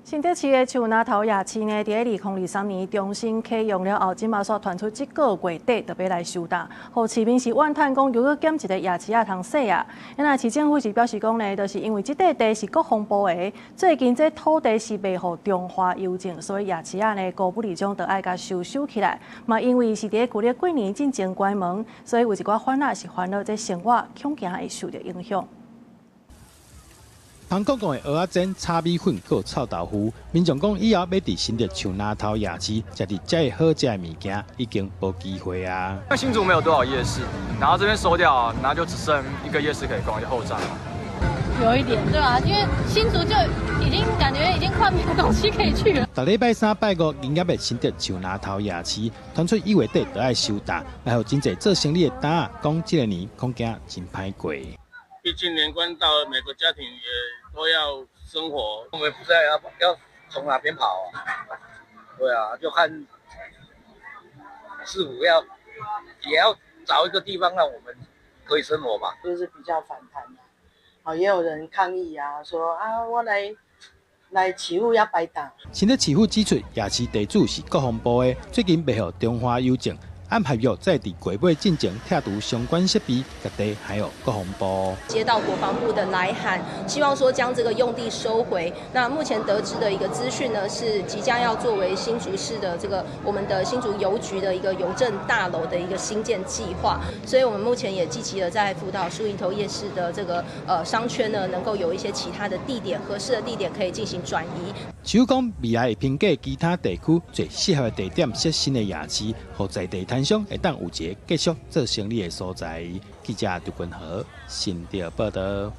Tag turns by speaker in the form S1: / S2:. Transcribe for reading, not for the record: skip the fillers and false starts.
S1: 新竹市的树林头夜市呢，伫2023年重新启用了后，今嘛煞传出这个月底特别来收档，互市民是怨叹讲，如果减一个夜市通洗啊。那市政府是表示讲呢，就是因为这块地是国防部的，最近这土地是卖互中华邮政，所以夜市呢，高不离中，就爱甲收起来。嘛，因为是伫旧历过年进前关门，所以有一寡烦恼是烦恼这生活恐惊会受到影响。
S2: 香港讲的蚵仔煎、炒米粉、还有臭豆腐，民众讲以后要伫新竹树林头夜市食到这好食的物件，已经无机会啊。
S3: 那新竹没有多少夜市，然后这边收掉，然后就只剩一个夜市可以逛，就后站了。
S4: 有一点，对啊，因为新竹就已经感觉已经快没有东西可以去了。
S2: 逐礼拜三、拜五营业的新竹树林头夜市，传出1月底就要收档，还有真侪做生意的单啊，讲这个年恐惊真歹过。
S5: 毕竟年关到了，每个家庭也都要生活，我们不知道要从哪边跑啊？对啊，就看是否也要找一个地方让我们可以生活吧。
S6: 就是比较反弹啊，也有人抗议啊，说啊，我来市府要摆档。
S2: 新竹市府指出，夜市地主是国防部的，最近卖予中华邮政。 按合约在伫月尾进前拆除相关设备，各地还有国防部
S7: 接到国防部的来函，希望说将这个用地收回。那目前得知的一个资讯呢，是即将要作为新竹市的这个我们的新竹邮局的一个邮政大楼的一个新建计划。所以我们目前也积极的在辅导树林头夜市的这个商圈呢，能够有一些其他的地点，合适的地点可以进行转移。
S2: 市府讲未来会评价其他地区最适合的地点设新的夜市，和在地摊商会当有一个继续做生意的所在。记者杜君和新竹报道。